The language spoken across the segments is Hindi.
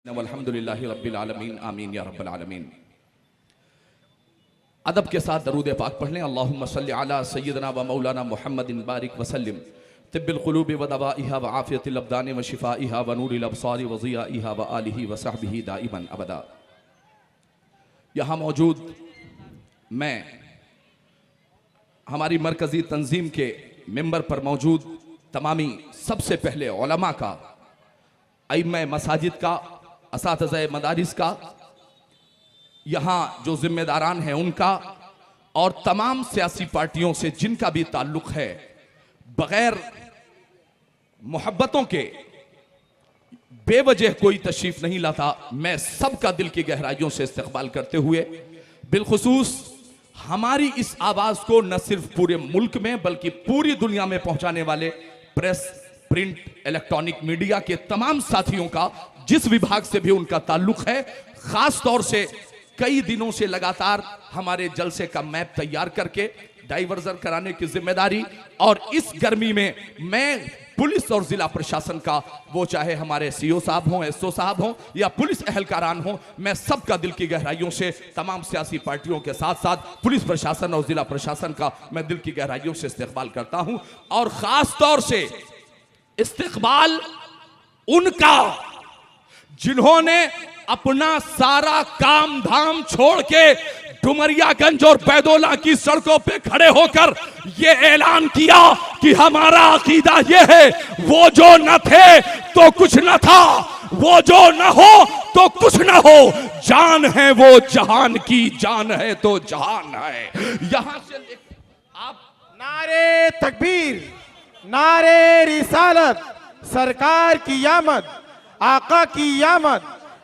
वल्हम्दुलिल्लाहि रब्बिल आलमीन आमीन या रब्बल आलमीन। अदब के साथ दरूद पाक पढ़ लें। अल्लाहुम्मा सल्लि अला सय्यिदना व मौलाना मुहम्मदिन बारिक वसल्लिम तिब्बिल क़ुलूबि व दवाइहा व आफ़ियतिल अब्दानि व शिफ़ाइहा व नूरिल अब्सारि व ज़ियाइहा व आलिहि व सहबिही दाइमन अबदा। यहाँ मौजूद मैं हमारी मरकज़ी तंजीम के मिंबर पर मौजूद तमामी सबसे पहले उलमा का, अइम्मा मसाजिद का, असातिज़ा मदारिस का, यहाँ जो जिम्मेदारान हैं उनका और तमाम सियासी पार्टियों से जिनका भी ताल्लुक़ है, बग़ैर मोहब्बतों के बेवजह कोई तशरीफ़ नहीं लाता। मैं सबका दिल की गहराइयों से इस्तक़बाल करते हुए बिलखुसूस हमारी इस आवाज़ को न सिर्फ पूरे मुल्क में बल्कि पूरी दुनिया में पहुंचाने वाले प्रेस, प्रिंट, इलेक्ट्रॉनिक मीडिया के तमाम साथियों का, जिस विभाग से भी उनका ताल्लुक है, खास तौर से कई दिनों से लगातार हमारे जलसे का मैप तैयार करके डाइवर्जन कराने की जिम्मेदारी, और इस गर्मी में मैं पुलिस और जिला प्रशासन का, वो चाहे हमारे सीओ साहब हों, एसओ साहब हों या पुलिस अहलकारान हों, मैं सबका दिल की गहराइयों से, तमाम सियासी पार्टियों के साथ साथ पुलिस प्रशासन और जिला प्रशासन का मैं दिल की गहराइयों से इस्तक़बाल करता हूं। और खास तौर से इस्तक़बाल उनका जिन्होंने अपना सारा काम धाम छोड़ के डुमरियागंज और बैदोला की सड़कों पे खड़े होकर ये ऐलान किया कि हमारा अकीदा ये है, वो जो न थे तो कुछ न था, वो जो न हो तो कुछ न हो, जान है वो जहान की, जान है तो जहान है। यहां से आप नारे तकबीर, नारे रिसालत, सरकार की आमद, आका की आमद,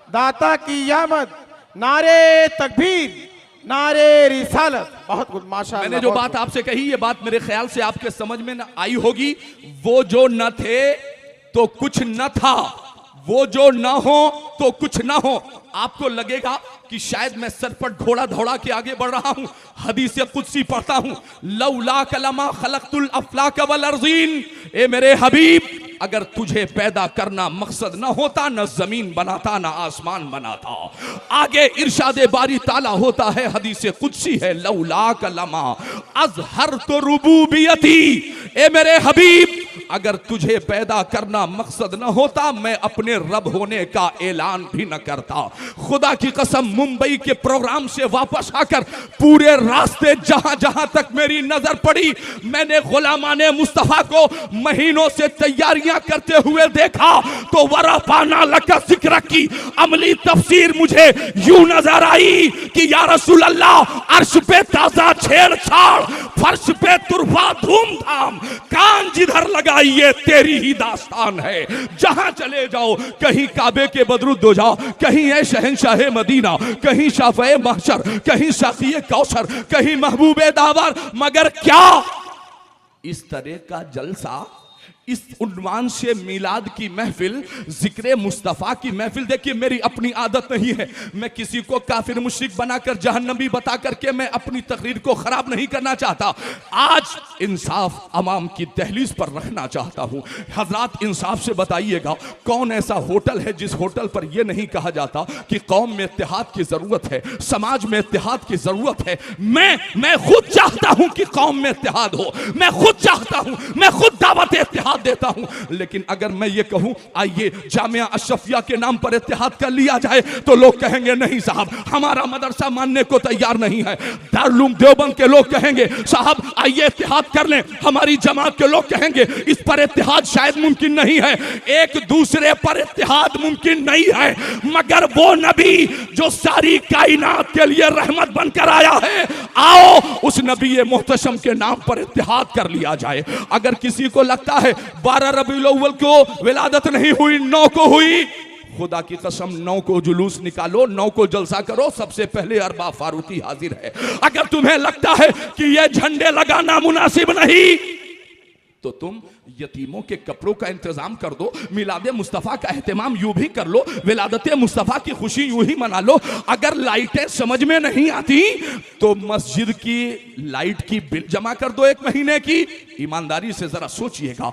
दाता की आमद, नारे तकबीर, नारे रिसालत। बहुत कुछ माशाअल्लाह। मैंने जो बात आपसे कही, ये बात मेरे ख्याल से आपके समझ में न आई होगी। वो जो न थे तो कुछ न था, वो जो न हो तो कुछ न हो। आपको लगेगा कि शायद मैं सर पर घोड़ा दौड़ा के आगे बढ़ रहा हूं। हदीस कुदसी पढ़ता हूं, लौला कलमा खलक़तुल अफ़लाक वल अर्ज़ीन। ए मेरे हबीब, अगर तुझे पैदा करना मकसद न होता, न जमीन बनाता न आसमान बनाता। आगे इरशाद बारी ताला होता है, हदीस कुदसी है, लौला कलमा अज़हर तो रुबूबियती। ए मेरे हबीब, अगर तुझे पैदा करना मकसद न होता, मैं अपने रब होने का ऐलान भी न करता। खुदा की कसम, मुंबई के प्रोग्राम से वापस आकर पूरे रास्ते जहां जहां तक मेरी नजर पड़ी, मैंने गुलामाने मुस्तफा को महीनों से तैयारियां करते हुए देखा। तो वरफाना लका जिक्र की अमली तफसीर मुझे यूं नजर आई कि या रसूल अल्लाह, अर्श पे ताजा छेड़छाड़, फर्श पे तुरफा धूमधाम, कान जिधर लगाई ये तेरी ही दास्तान है। जहां चले जाओ, कहीं काबे के बदरुद हो जाओ, कहीं है शहंशाह मदीना, कहीं शाफ़े महशर, कहीं शाफ़िए कौसर, कहीं महबूबे दावर। मगर क्या इस तरह का जलसा, इस उन्वान से मिलाद की महफिल, जिक्र मुस्तफ़ा की महफिल। देखिए, मेरी अपनी आदत नहीं है, मैं किसी को काफिर मुशरिक बनाकर जहन्नमी बता करके मैं अपनी तकरीर को खराब नहीं करना चाहता। आज इंसाफ अवाम की दहलीज पर रखना चाहता हूं। हजरात, इंसाफ से बताइएगा, कौन ऐसा होटल है जिस होटल पर यह नहीं कहा जाता कि कौम में इत्तेहाद की जरूरत है, समाज में इत्तेहाद की जरूरत है। मैं खुद चाहता हूं कि कौम में इत्तेहाद हो, मैं खुद चाहता हूं, मैं खुद दावत इत्तेहाद देता हूं। लेकिन अगर मैं ये कहूं आइए जामिया अशरफिया के नाम पर इत्तेहाद कर लिया जाए, तो लोग कहेंगे नहीं साहब, हमारा मदरसा मानने को तैयार नहीं है। दारुल देवबंद के लोग कहेंगे साहब आइए इत्तेहाद कर लें। हमारी जमात के लोग कहेंगे इस पर इत्तेहाद शायद मुमकिन नहीं है। एक दूसरे पर इत्तेहाद मुमकिन नहीं है, मगर वो नबी जो सारी कायनात के लिए रहमत बनकर आया है, आओ उस नबी मुहतशम के नाम पर इत्तेहाद कर लिया जाए। अगर किसी को लगता है 12 रबीउल अव्वल को विलादत नहीं हुई, 9 को हुई, खुदा की कसम 9 को जुलूस निकालो, 9 को जलसा करो, सबसे पहले अरबा फारूकी हाजिर है। अगर तुम्हें लगता है कि यह झंडे लगाना मुनासिब नहीं, तो तुम यतीमों के कपड़ों का इंतजाम कर दो, मिलादे मुस्तफ़ा का एहतमाम यूं भी कर लो, विलादत मुस्तफ़ा की खुशी यूं ही मना लो। अगर लाइटें समझ में नहीं आती तो मस्जिद की लाइट की बिल जमा कर दो 1 महीने की। ईमानदारी से जरा सोचिएगा,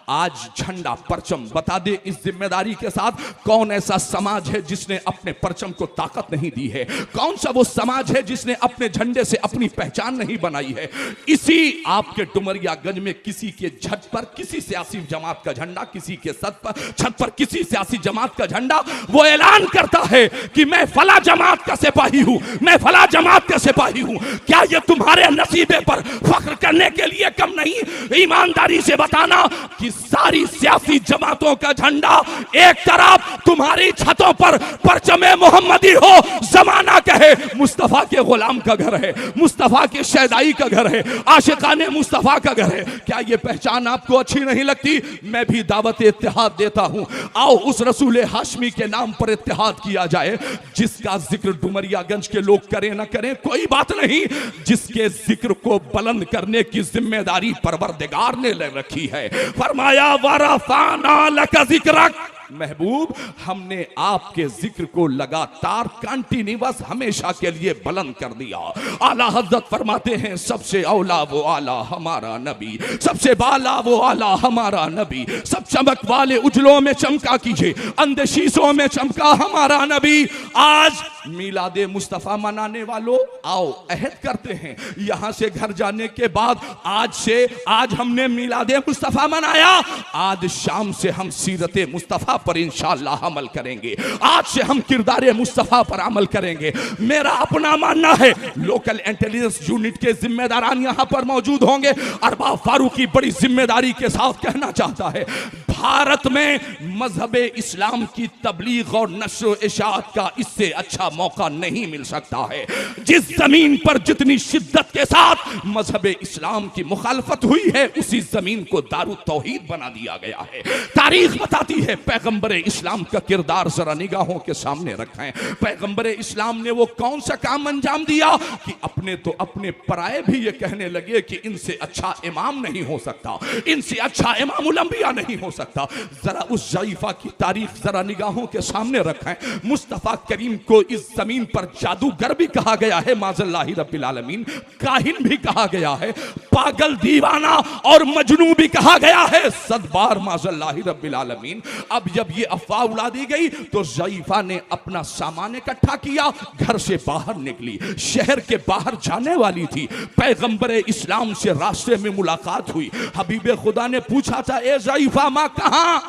आज झंडा परचम बता दे इस जिम्मेदारी के साथ, कौन ऐसा समाज है जिसने अपने परचम को ताकत नहीं दी है? कौन सा वो समाज है जिसने अपने झंडे से अपनी पहचान नहीं बनाई है? इसी आपके डुमरियागंज में किसी के छत पर किसी सियासी जमात का झंडा, किसी के छत पर किसी सियासी जमात का झंडा, वो ऐलान करता है कि मैं फला जमात का सिपाही हूं, मैं फला जमात का सिपाही हूं। क्या ये तुम्हारे नसीबे पर फख्र करने के लिए कम नहीं? ईमानदारी से बताना कि सारी सियासी जमातों का झंडा एक तरफ, तुम्हारी छतों पर परचमे मोहम्मदी हो, जमाना कहे मुस्तफा के गुलाम का घर है, मुस्तफा के शहदाई का घर है, आशिकाने मुस्तफा का घर है। क्या ये पहचान आपको अच्छी नहीं लगती? मैं भी दावत इत्तेहाद देता हूं, आओ उस रसूल हाशमी के नाम पर इत्तेहाद किया जाए, जिसका जिक्र डुमरियागंज के लोग करें ना करें कोई बात नहीं, जिसके जिक्र को बुलंद करने की जिम्मेदारी परवरदिगार ने ले रखी है। फरमाया वरफाना लका जिक्रक, महबूब हमने आपके जिक्र को लगातार कंटिन्यूअस हमेशा के लिए बुलंद कर दिया। आला हजरत फरमाते हैं सबसे औला वो आला हमारा नबी, सबसे बाला वो आला हमारा नबी, सब चमक वाले उजलों में चमका कीजिए, अंधे शीशों में चमका हमारा नबी। आज मिलादे मुस्तफा मनाने वालों, आओ अहद करते हैं यहां से घर जाने के बाद, आज हमने मिलादे मुस्तफा मनाया, आज शाम से हम सीरते मुस्तफा पर इंशाअल्लाह अमल करेंगे, आज से हम किरदारे मुस्तफा पर अमल करेंगे। मेरा अपना मानना है लोकल इंटेलिजेंस यूनिट के जिम्मेदारान यहां पर मौजूद होंगे। अरबाब फारूकी बड़ी जिम्मेदारी के साथ कहना चाहता है, भारत में मजहब इस्लाम की तबलीग और नश्र इशाअत का इससे अच्छा मौका नहीं मिल सकता है। जिस जमीन पर जितनी शिद्दत के साथ मजहब इस्लाम की मुखालफत हुई है, उसी जमीन को दारुत तौहीद बना दिया गया है। तारीख बताती है, पैगंबर इस्लाम का किरदार जरा निगाहों के सामने रखें। पैगंबर इस्लाम ने वो कौन सा काम अंजाम दिया कि अपने पराए भी ये कहने लगे कि इनसे अच्छा इमाम नहीं हो सकता, इनसे अच्छा इमामुल अंबिया नहीं हो सकता। जरा उस ज़ईफा की तारीख जरा निगाहों के सामने रखें। मुस्तफा करीम को इस जमीन पर जादूगर भी कहा गया है, माज़ल्लाहि रब्बिल आलमीन, काहिन भी कहा गया है, पागल दीवाना और मजनू भी कहा गया है, सदबार माज़ल्लाहि रब्बिल आलमीन। अब जब ये अफवाह उड़ा दी गई तो ज़ईफा ने अपना सामान इकट्ठा किया, घर से बाहर निकली, शहर के बाहर जाने वाली थी। पैगंबर इस्लाम से रास्ते में मुलाकात हुई। हबीब खुदा ने पूछा था, ए ज़ईफा माँ कहां?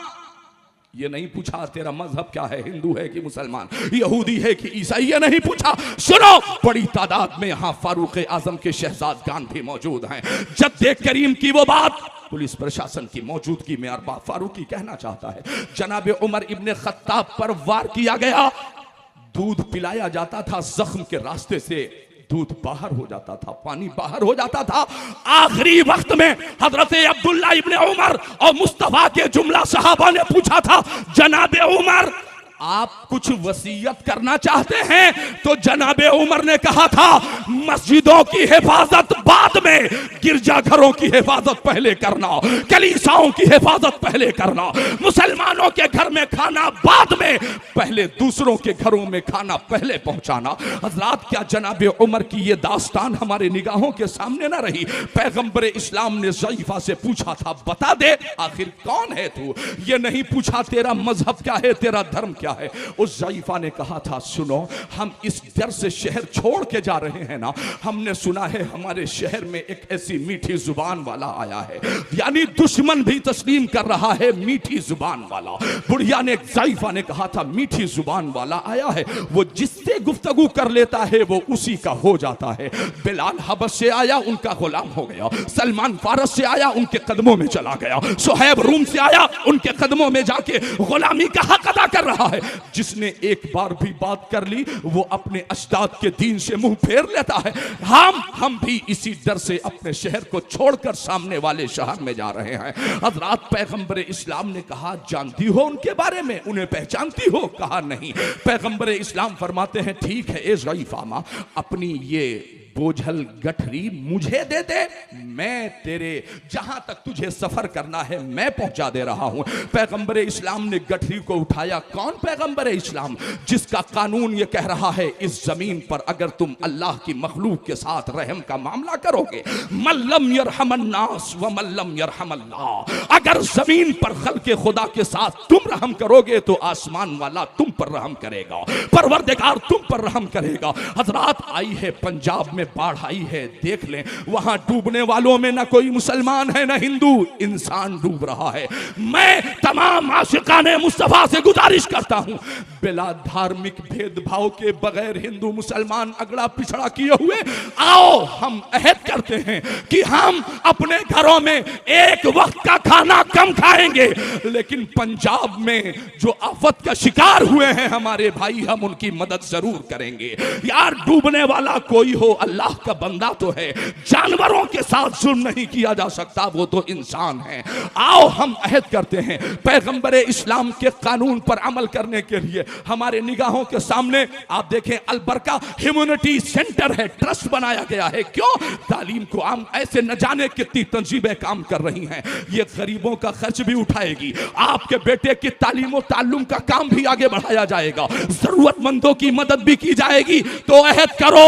ये नहीं पूछा तेरा मजहब क्या है, हिंदू है कि मुसलमान, यहूदी है कि ईसाई, ये नहीं पूछा। सुनो, बड़ी तादाद में यहां फारूक आजम के शहजादगान भी मौजूद हैं। जद्दे करीम की वो बात पुलिस प्रशासन की मौजूदगी में अरबाब फारूकी कहना चाहता है। जनाब उमर इब्ने खत्ताब पर वार किया गया, दूध पिलाया जाता था, जख्म के रास्ते से दूध बाहर हो जाता था, पानी बाहर हो जाता था। आखिरी वक्त में हजरत अब्दुल्ला इब्ने उमर और मुस्तफा के जुमला सहाबा ने पूछा था, जनाबे उमर आप कुछ वसीयत करना चाहते हैं? तो जनाबे उमर ने कहा था, मस्जिदों की हिफाजत बाद में, गिरजाघरों की हिफाजत पहले करना, कलीसाओं की हिफाजत पहले करना, मुसलमानों के घर में खाना बाद में, पहले दूसरों के घरों में खाना पहले पहुंचाना। हजरात, क्या जनाबे उमर की ये दास्तान हमारे निगाहों के सामने ना रही? पैगंबर इस्लाम ने ज़ईफा से पूछा था, बता दे आखिर कौन है तू? ये नहीं पूछा तेरा मजहब क्या है, तेरा धर्म क्या है। उस ज़ईफा ने कहा था, सुनो, हम इस डर से शहर छोड़ के जा रहे हैं ना, हमने सुना है हमारे शहर में एक ऐसी मीठी जुबान वाला आया है, यानी दुश्मन भी तस्लीम कर रहा है, मीठी जुबान वाला। बुढ़िया ने, ज़ईफा ने कहा था, मीठी जुबान वाला आया है, वो जिससे गुफ्तगू कर लेता है वो उसी का हो जाता है। बिलाल हबश से आया, उनका गुलाम हो गया। सलमान फारस से आया, उनके कदमों में चला गया। सुहैब रूम से आया, उनके कदमों में जाके गुलामी का हक अदा कर रहा है। जिसने एक बार भी बात कर ली वो अपने अजदाद के दीन से मुंह फेर लेता है। हम भी इसी डर से अपने शहर को छोड़कर सामने वाले शहर में जा रहे हैं। हजरात, पैगंबर इस्लाम ने कहा, जानती हो उनके बारे में, उन्हें पहचानती हो? कहा नहीं। पैगंबर इस्लाम फरमाते हैं, ठीक है ए ज़ईफा मां, अपनी ये बोझल गठरी मुझे दे दे, मैं तेरे जहां तक तुझे सफर करना है मैं पहुंचा दे रहा हूं। पैगंबर इस्लाम ने गठरी को उठाया। कौन पैगंबर इस्लाम? जिसका कानून ये कह रहा है इस जमीन पर अगर तुम अल्लाह की मखलूक के साथ रहम का मामला करोगे, मल्लम यरहमन्नास व मल्लम यरहमल्लाह, अगर जमीन पर खल्के खुदा के साथ तुम रहम करोगे तो आसमान वाला तुम पर रहम करेगा, परवरदिगार तुम पर रहम करेगा। हजरात, आई है पंजाब में बाढ़ आई है, देख लें वहां डूबने वालों में ना कोई मुसलमान है ना हिंदू, इंसान डूब रहा है। मैं तमाम आशिकाने मुस्तफा से गुजारिश करता हूं, बिला धार्मिक भेदभाव के बगैर हिंदू मुसलमान अगड़ा पिछड़ा किए हुए आओ हम अहद करते हैं कि हम अपने घरों में एक वक्त का खाना कम खाएंगे, लेकिन पंजाब में जो आफत का शिकार हुए हैं हमारे भाई, हम उनकी मदद जरूर करेंगे। यार, डूबने वाला कोई हो, अल्लाह का बंदा तो है, जानवरों के साथ जुल्म नहीं किया जा सकता, वो तो इंसान है। आओ हम अहद करते हैं पैगंबर इस्लाम के कानून पर अमल करने के लिए। हमारे निगाहों के सामने आप देखें अलबरका ह्यूमैनिटी सेंटर है, ट्रस्ट बनाया गया है। क्यों? तालीम को आम ऐसे न जाने कितनी तंजीमें काम कर रही हैं, ये गरीबों का खर्च भी उठाएगी, आपके बेटे की तालीम और ताल्लुम का काम भी आगे बढ़ाया जाएगा, जरूरतमंदों की मदद भी की जाएगी। तो अहद करो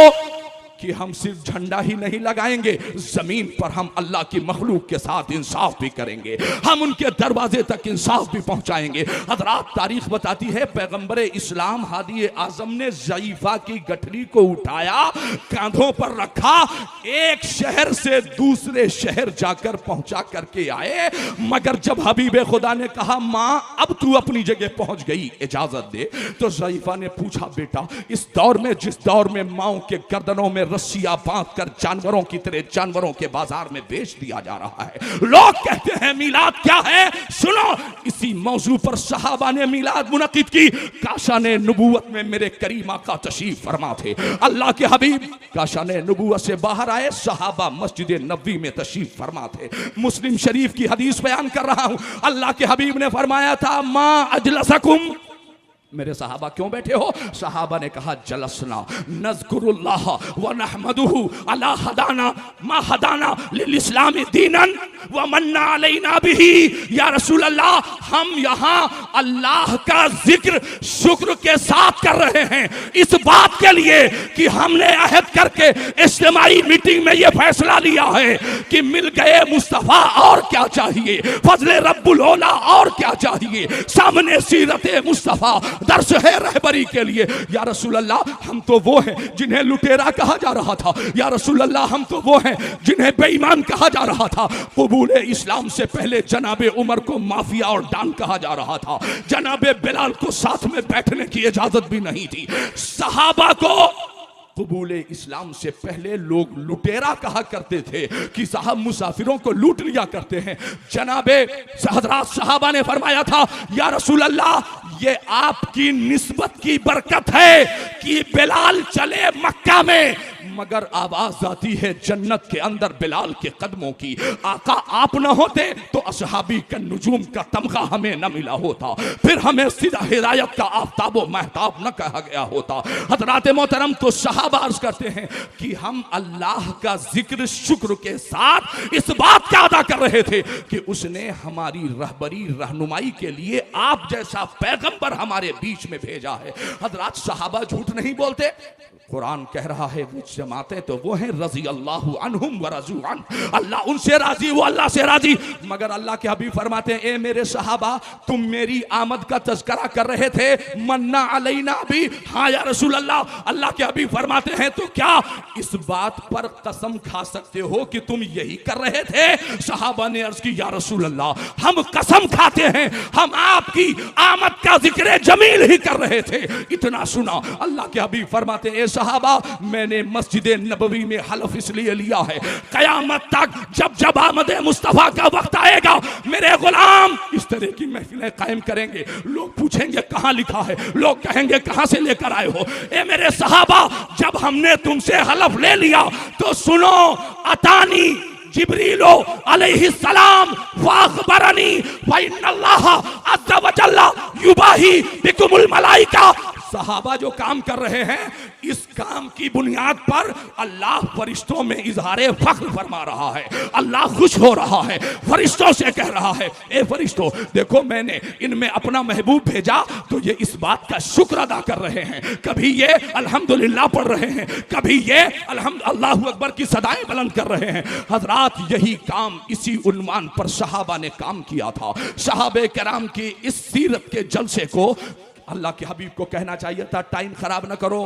कि हम सिर्फ झंडा ही नहीं लगाएंगे, जमीन पर हम अल्लाह की मखलूक के साथ इंसाफ भी करेंगे, हम उनके दरवाजे तक इंसाफ भी पहुंचाएंगे। हजरात, तारीख बताती है पैगंबर इस्लाम हादी आजम ने ज़ईफा की गठरी को उठाया, कांधों पर रखा, एक शहर से दूसरे शहर जाकर पहुंचा करके आए। मगर जब हबीब खुदा ने कहा मां अब तू अपनी जगह पहुंच गई, इजाजत दे, तो ज़ईफा ने पूछा बेटा, इस दौर में जिस दौर में माओ के गर्दनों में रस्सियां बांधकर जानवरों की तरह जानवरों के बाजार में बेच दिया जा रहा है, लोग कहते हैं मिलाद क्या है? सुनो, इसी मौजू पर सहाबा ने मिलाद मुनक़िद की। काशाने नबूवत में मेरे करीम आका तशरीफ फरमा थे, अल्लाह के हबीब काशाने नबूवत से बाहर आए, सहाबा मस्जिद नबवी में तशरीफ फरमा थे। मुस्लिम शरीफ की हदीस बयान कर रहा हूं, अल्लाह के हबीब ने फरमाया था मा अजलसकुम, मेरे सहाबा क्यों बैठे हो? सहाबा ने कहा जलसना नज़कुरुल्लाह व नहमदुहु अला हदाना मा हदाना लिल इस्लामी दीनन व मन्ना अलैना बिही। या रसूल अल्लाह, हम यहाँ अल्लाह का जिक्र शुक्र के साथ कर रहे हैं, इस बात के लिए कि हमने अहद करके इज्तिमाई मीटिंग में यह फैसला लिया है कि मिल गए मुस्तफा, और क्या चाहिए, फजले रब्बुल औला, और क्या चाहिए, सामने सीरत मुस्तफा दर्श है रहबरी के लिए। या रसूल अल्लाह, हम तो वो हैं जिन्हें लुटेरा कहा जा रहा था, या रसूल अल्लाह, हम तो वो हैं जिन्हें बेईमान कहा जा रहा था। कबूल इस्लाम से पहले जनाबे उमर को माफिया और डान कहा जा रहा था, जनाबे बिलाल को साथ में बैठने की इजाजत भी नहीं थी। सहाबा को कबूल इस्लाम से पहले लोग लुटेरा कहा करते थे कि साहब मुसाफिरों को लूट लिया करते हैं। जनाबे हज़रात सहाबा ने फरमाया था या रसूल अल्लाह, ये आपकी निस्बत की बरकत है कि बिलाल चले मक्का में, मगर आवाज आती है जन्नत के अंदर बिलाल के कदमों की। आका आप न होते तो असहाबी का नुजूम का तमगा हमें न मिला होता, फिर हमें सीधा हिदायत का आफ्ताब व महताब न कहा गया होता। हजरात मोहतरम, तो सहाबा अर्ज करते हैं कि हम अल्लाह का जिक्र शुक्र के साथ इस बात का अदा कर रहे थे कि उसने हमारी रहबरी रहनुमाई के लिए आप जैसा पैगंबर हमारे बीच में भेजा है। हजरात, सहाबा झूठ नहीं बोलते, कुरान कह रहा है वो जमाते तो वो हैं रजी अल्लाहु अन्हुम व रज़ू अन, अल्लाह उनसे राजी, वो अल्लाह से राजी। मगर अल्लाह के हबीब फरमाते हैं, ए मेरे सहाबा, तुम मेरी आमद का तज़किरा कर रहे थे, मन्ना अलैना भी, हाँ या रसूल अल्लाह। अल्लाह के हबीब फरमाते हैं, तो क्या इस बात पर कसम खा सकते हो कि तुम यही कर रहे थे? सहाबा ने अर्ज की, या रसूल अल्लाह, हम कसम खाते हैं, हम आपकी आमद का जिक्र जमील ही कर रहे थे। इतना सुना, अल्लाह के हबीब फरमाते हैं, सहाबा, मैंने मस्जिद नबवी में हलफ इसलिए लिया है, कयामत तक जब जब आमद मुस्तफा का वक्त आएगा, मेरे गुलाम इस तरह की महफिलें कायम करेंगे। लोग पूछेंगे कहां लिखा है, लोग कहेंगे कहां से लेकर आए हो। ए मेरे सहाबा, जब हमने तुमसे हलफ ले लिया तो सुनो, अतानी जिब्रीलो अलैहिस्सलाम वाखबरनी व इन्नल्लाह अज़्ज़ा व जल्ला युबाही बिकुमुल मलाइका। सहाबा जो काम कर रहे हैं, इस काम की बुनियाद पर अल्लाह फरिश्तों में इजहारे फख्र फरमा रहा है। अल्लाह खुश हो रहा है, फरिश्तों से कह रहा है, ए फरिश्तों देखो मैंने इनमें अपना महबूब भेजा तो ये इस बात का शुक्र अदा कर रहे हैं। कभी ये अल्हम्दुलिल्लाह पढ़ रहे हैं, कभी ये अल्लाहु अकबर की सदाएं बुलंद कर रहे हैं। हजरात, यही काम इसी उन्वान पर सहाबा ने काम किया था। सहाबे कराम की इस सीरत के जलसे को अल्लाह के हबीब को कहना चाहिए था, टाइम खराब ना करो,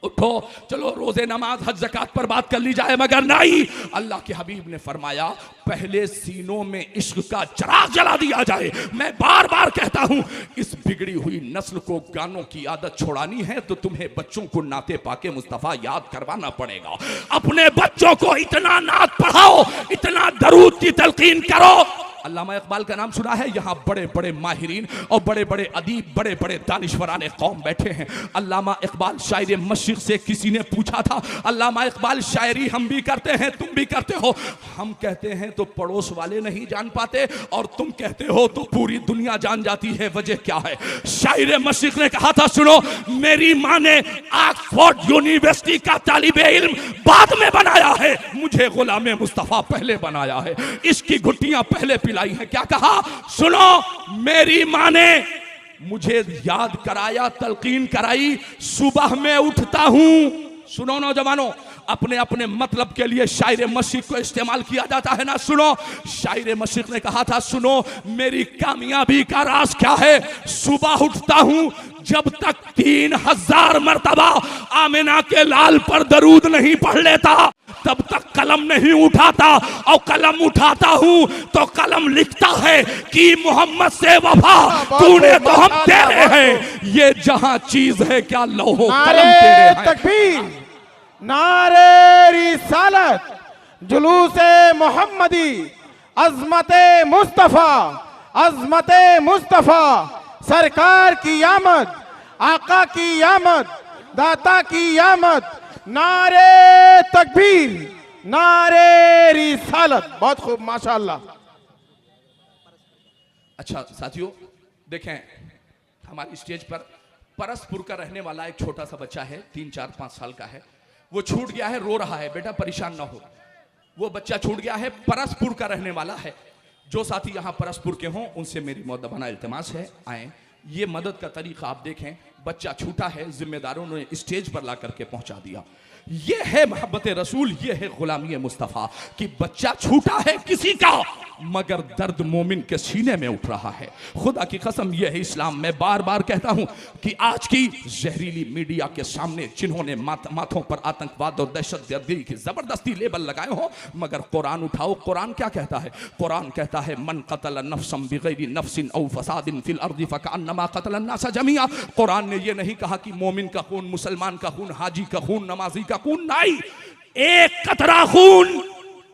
उठो, चलो रोजे नमाज हज ज़कात पर बात कर ली जाए, मगर नहीं, अल्लाह के हबीब ने फरमाया पहले सीनों में इश्क का चिराग जला दिया जाए। मैं बार बार कहता हूं, इस बिगड़ी हुई नस्ल को गानों की आदत छोड़ानी है तो तुम्हें बच्चों को नाते पाके मुस्तफ़ा याद करवाना पड़ेगा। अपने बच्चों को इतना नात पढ़ाओ, इतना दरूद की तलकीन करो। अल्लामा इकबाल का नाम सुना है, यहाँ बड़े बड़े माहिरीन और बड़े बड़े अदीब, बड़े बड़े दानिशवराने कौम बैठे हैं। अल्लामा इकबाल शायर मशरिक़ से किसी ने पूछा था, अल्लामा इकबाल शायरी हम भी करते हैं तुम भी करते हो, हम कहते हैं तो पड़ोस वाले नहीं जान पाते और तुम कहते हो तो पूरी दुनिया जान जाती है, वजह क्या है? शायर मशरिक़ ने कहा था, सुनो, मेरी माँ ने ऑक्सफोर्ड यूनिवर्सिटी का तालिबे इल्म बाद में बनाया है, मुझे गुलाम मुस्तफ़ा पहले बनाया है, इसकी घुट्टियां पहले पिलाई है। क्या कहा? सुनो, मेरी माँ ने मुझे याद कराया, तलकीन कराई, सुबह में उठता हूं। सुनो नौजवानों, अपने अपने मतलब के लिए शायर मशरिक़ को इस्तेमाल किया जाता है ना। सुनो, शायर मशरिक़ ने कहा था, सुनो मेरी कामयाबी का राज क्या है? सुबह उठता हूं, जब तक 3000 मर्तबा आमिना के लाल पर दरूद नहीं पढ़ लेता तब तक कलम नहीं उठाता, और कलम उठाता हूं तो कलम लिखता है कि मोहम्मद से वफा तूने तो हम तेरे हैं, ये जहां चीज है क्या लौहो कलम तेरे हैं। तकबीर, नारे रिसालत, जुलूसे मोहम्मदी, अज़मते मुस्तफ़ा, अज़मते मुस्तफ़ा, सरकार की आमद, आका की आमद, दाता की आमद, नारे तकबीर, नारे रिसालत। बहुत खूब, माशाअल्लाह। अच्छा साथियों, देखें हमारी स्टेज पर परसपुर का रहने वाला एक छोटा सा बच्चा है, 3, 4, 5 साल का है। वो छूट गया है, रो रहा है, बेटा परेशान ना हो, वो बच्चा छूट गया है, परसपुर का रहने वाला है। जो साथी यहाँ परसपुर के हों उनसे मेरी मुअद्दबाना इल्तिमास है, आए, ये मदद का तरीका आप देखें। बच्चा छूटा है, जिम्मेदारों ने स्टेज पर ला करके पहुंचा दिया। ये है मोहब्बत रसूल, ये है गुलामी मुस्तफ़ा कि बच्चा छूटा है किसी का, मगर दर्द मोमिन के सीने में उठ रहा है। खुदा की कसम, यह है इस्लाम। मैं बार बार कहता हूं कि आज की जहरीली मीडिया के सामने जिन्होंने माथों पर आतंकवाद और दहशतगर्दी की जबरदस्ती लेबल लगाए हो, मगर कुरान उठाओ, कुरान क्या कहता है? कुरान कहता है, मन कतल नफ्सन बिगैरि नफ्सिन औ फसादिन फिल अर्दि फकअन्नमा कतल अन्नास जमीआ। कुरान ने यह नहीं कहा कि मोमिन का खून, मुसलमान का खून, हाजी का खून, नमाजी का खून, नहीं, एक कतरा खून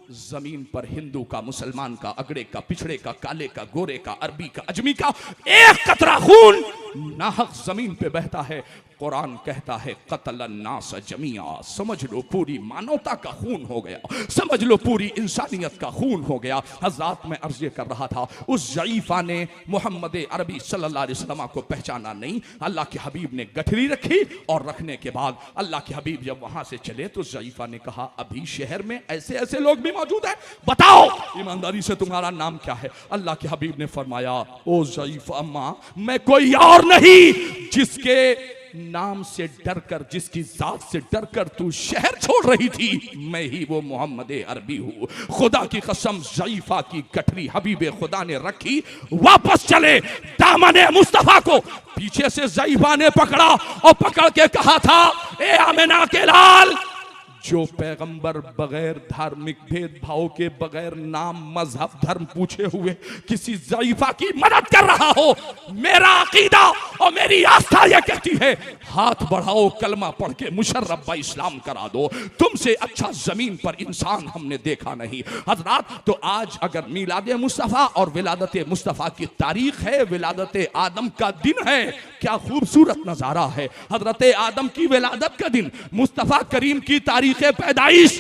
जमीन पर हिंदू का, मुसलमान का, अगड़े का, पिछड़े का, काले का, गोरे का, अरबी का, अजमी का, एक कतरा खून नाहक जमीन पे बहता है। कुरान कहता है कतल नास जमिया, समझ लो पूरी मानवता का खून हो गया, समझ लो पूरी इंसानियत का खून हो गया। हज़रात में अर्ज़ कर रहा था, उस ज़ईफ़ा ने मोहम्मद अरबी सल्लल्लाहु अलैहि वसल्लम को पहचाना नहीं। अल्लाह के हबीब ने गठरी रखी और रखने के बाद अल्लाह के हबीब जब वहां से चले तो ज़ईफ़ा ने कहा, अभी शहर में ऐसे ऐसे लोग भी मौजूद हैं, बताओ ईमानदारी से तुम्हारा नाम क्या है? अल्लाह के हबीब ने फरमाया, ओ ज़ईफ़ा अम्मा, मैं कोई और नहीं जिसके नाम से डरकर, जिसकी जात से डरकर तू शहर छोड़ रही थी, मैं ही वो मोहम्मद अरबी हूँ। खुदा की कसम, ज़ईफ़ा की गठरी हबीब खुदा ने रखी, वापस चले, दामने मुस्तफ़ा को पीछे से ज़ईफ़ा ने पकड़ा और पकड़ के कहा था, ए आमिना के लाल, जो पैगंबर बगैर धार्मिक भेदभाव के, बगैर नाम मजहब धर्म पूछे हुए किसी ज़ईफ़ा की मदद कर रहा हो, मेरा अकीदा और मेरी आस्था यह कहती है, हाथ बढ़ाओ, कलमा पढ़ के मुशर्रफ बा इस्लाम करा दो। तुमसे अच्छा जमीन पर इंसान हमने देखा नहीं। हजरात, तो आज अगर मिलाद मुस्तफ़ा और विलादत मुस्तफ़ा की तारीख है, विलादत आदम का दिन है, क्या खूबसूरत नजारा है। हजरत आदम की विलादत का दिन, मुस्तफ़ा करीम की तारीख पैदाइश,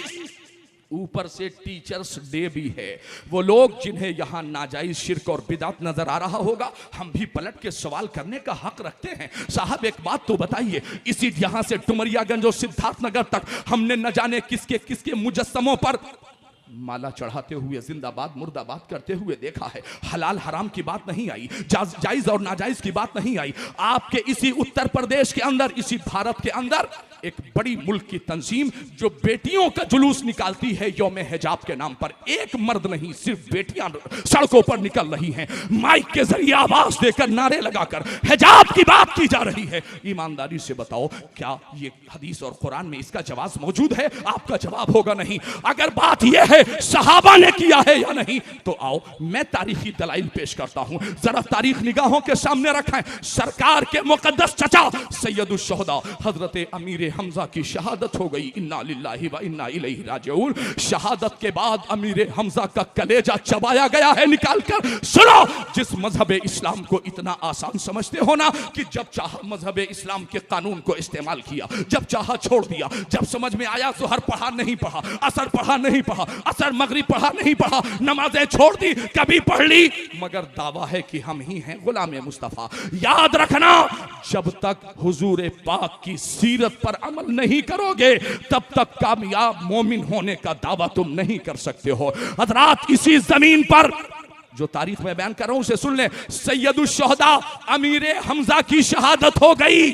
ऊपर से टीचर्स डे भी है। वो लोग जिन्हें यहां नाजायज शिर्क और बिदात नजर आ रहा होगा, हम भी पलट के सवाल करने का हक रखते हैं। साहब एक बात तो बताइए, इसी यहां से डुमरियागंज और सिद्धार्थनगर तक हमने न जाने किसके किसके मुजस्समों पर माला चढ़ाते हुए जिंदाबाद मुर्दाबाद करते हुए देखा है। हलाल हराम की बात नहीं आई, जायज और नाजायज की बात नहीं आई। आपके इसी उत्तर प्रदेश के अंदर, इसी भारत के अंदर एक बड़ी मुल्क की तंजीम जो बेटियों का जुलूस निकालती है यौम हिजाब के नाम पर, एक मर्द नहीं सिर्फ बेटियां सड़कों पर निकल रही हैं, माइक के जरिए आवाज देकर नारे लगाकर हिजाब की बात की जा रही है। ईमानदारी से बताओ, क्या ये हदीस और कुरान में इसका जवाब मौजूद है? आपका जवाब होगा नहीं। अगर बात यह है सहाबा ने किया है या नहीं, तो आओ मैं तारीखी दलाइल पेश करता हूं, जरा तारीख निगाहों के सामने रखें। सरकार के मुकद्दस चचा सैयदुल शुहदा हजरत अमीर हमजा की शहादत हो गई। इन्ना लिल्लाहि व इन्ना इलैहि राजिऊन। शहादत के बाद अमीर हमजा का कलेजा चबाया गया है निकालकर। सुनो, जिस मजहब इस्लाम को इतना आसान समझते हो ना कि जब चाहा मजहब इस्लाम के कानून को इस्तेमाल किया, जब चाहा छोड़ दिया, जब समझ में आया जोहर पढ़ा नहीं पढ़ा, असर पढ़ा नहीं पढ़ा, असर मगरिब पढ़ा नहीं पढ़ा, नमाजें छोड़ दी, कभी पढ़ ली, मगर दावा है कि हम ही हैं गुलाम मुस्तफा। याद रखना, जब तक हुजूर पाक की सीरत पर अमल नहीं करोगे तब तक कामयाब मोमिन होने का दावा तुम नहीं कर सकते हो। हजरात, इसी जमीन पर जो तारीख में बयान कर रहा हूं उसे सुन ले। सैयदुल शुहदा अमीर हमजा की शहादत हो गई।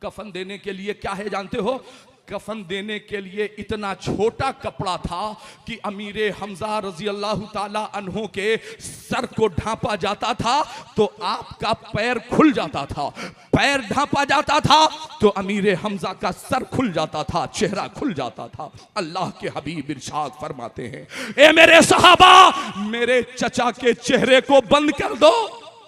कफन देने के लिए क्या है जानते हो? कफन देने के लिए इतना छोटा कपड़ा था कि अमीर हमजा रजी अल्लाह ताला अन्हो के सर को ढांपा जाता था तो आपका पैर खुल जाता था, पैर ढांपा जाता था तो अमीर हमजा का सर खुल जाता था, चेहरा खुल जाता था। अल्लाह के हबीब इरशाद फरमाते हैं, ए मेरे सहाबा, मेरे चचा के चेहरे को बंद कर दो,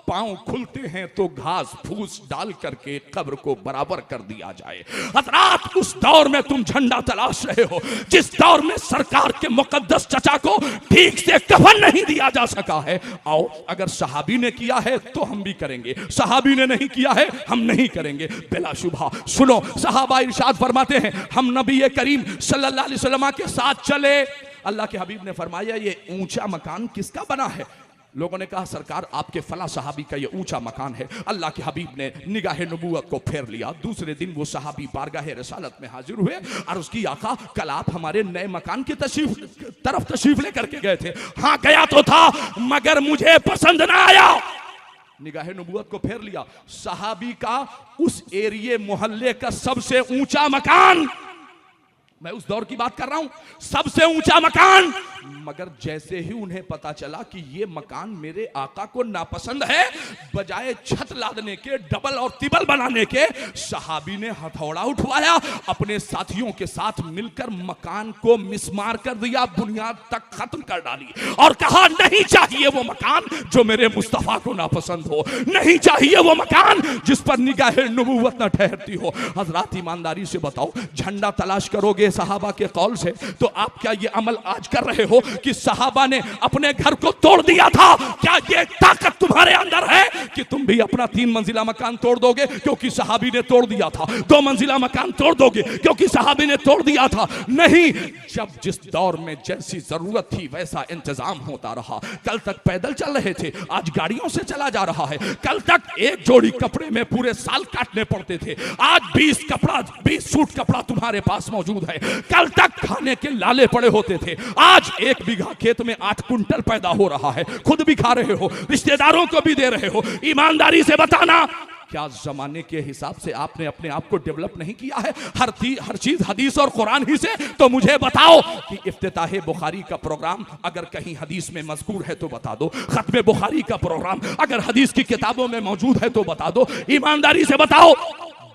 पांव खुलते हैं तो घास फूस डाल करके कब्र को बराबर कर दिया जाए। हजरात, उस दौर में तुम झंडा तलाश रहे हो जिस दौर में सरकार के मुकद्दस चचा को ठीक से कफन नहीं दिया जा सका है। आओ, अगर सहाबी ने किया है तो हम भी करेंगे, सहाबी ने नहीं किया है हम नहीं करेंगे बिला शुबहा। सुनो, सहाबा इरशाद फरमाते हैं, हम नबी करीम सल्लल्लाहु अलैहि वसल्लम के साथ चले। अल्लाह के हबीब ने फरमाया, ये ऊंचा मकान किसका बना है? लोगों ने कहा, सरकार आपके फला सहाबी का ये ऊंचा मकान है। अल्लाह के हबीब ने निगाह नबूवत को फेर लिया। दूसरे दिन वो सहाबी बारगाह रसालत में हाजिर हुए और उसकी आका, कल आप हमारे नए मकान की तरफ तशरीफ लेकर के गए थे। हाँ गया तो था, मगर मुझे पसंद ना आया। निगाह नबूवत को फेर लिया। सहाबी का उस एरिए मोहल्ले का सबसे ऊंचा मकान, मैं उस दौर की बात कर रहा हूं, सबसे ऊंचा मकान। मगर जैसे ही उन्हें पता चला कि ये मकान मेरे आका को नापसंद है, बजाय छत लादने के, डबल और तिबल बनाने के, सहाबी ने हथौड़ा उठवाया, अपने साथियों के साथ मिलकर मकान को मिसमार कर दिया, बुनियाद तक खत्म कर डाली और कहा, नहीं चाहिए वो मकान जो मेरे मुस्तफा को नापसंद हो, नहीं चाहिए वो मकान जिस पर निगाह नबूवत न ठहरती हो। हजरात, ईमानदारी से बताओ, झंडा तलाश करोगे सहाबा के कौल से, तो आप क्या ये अमल आज कर रहे हो कि सहाबा ने अपने घर को तोड़ दिया था? क्या ये ताकत तुम्हारे अंदर है कि तुम भी अपना 3 मंजिला मकान तोड़ दोगे क्योंकि सहाबी ने तोड़ दिया था? 2 मंजिला मकान तोड़ दोगे क्योंकि सहाबी ने तोड़ दिया था? नहीं, जब जिस दौर में जैसी जरूरत थी वैसा इंतजाम होता रहा। कल तक पैदल चल रहे थे, आज गाड़ियों से चला जा रहा है। कल तक एक जोड़ी कपड़े में पूरे साल काटने पड़ते थे, आज 20 सूट कपड़ा तुम्हारे पास मौजूद है। कल तक खाने के लाले पड़े होते थे, आज 1 बीघा खेत में 8 कुंटल पैदा हो रहा है, खुद भी खा रहे हो, रिश्तेदारों को भी दे रहे हो। ईमानदारी से बताना, क्या जमाने के हिसाब से आपने अपने आप को डेवलप नहीं किया है? हर चीज हदीस और कुरान ही से? तो मुझे बताओ कि इफ्तिताह बुखारी का प्रोग्राम अगर कहीं हदीस में मज़कूर है तो बता दो, खत्म बुखारी का प्रोग्राम अगर हदीस की किताबों में मौजूद है तो बता दो। ईमानदारी से बताओ,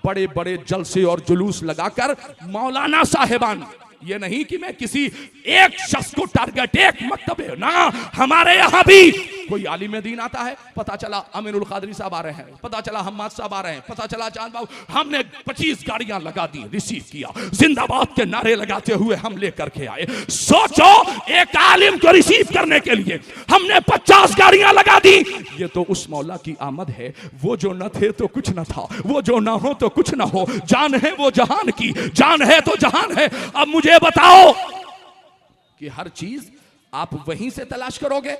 बड़े बड़े जलसे और जुलूस लगाकर मौलाना साहिबान, ये नहीं कि मैं किसी एक शख्स को टारगेट, एक मकतबे ना, हमारे यहाँ भी कोई आलिम दीन आता है, पता चला अमीनुल कादरी साहब आ रहे हैं, पता चला हम्माद साहब आ रहे हैं, पता चला चांद बाबू, हमने 25 गाड़ियां लगा दी, रिसीव किया, जिंदाबाद के नारे लगाते हुए हम लेकर के आए। सोचो, एक आलिम को रिसीव करने के लिए हमने 50 गाड़ियां लगा दी। ये तो उस मौला की आमद है, वो जो न थे तो कुछ न था, वो जो ना हो तो कुछ ना हो, जान है वो जहान की, जान है तो जहान है। अब मुझे बताओ, कि हर चीज आप वहीं से तलाश करोगे।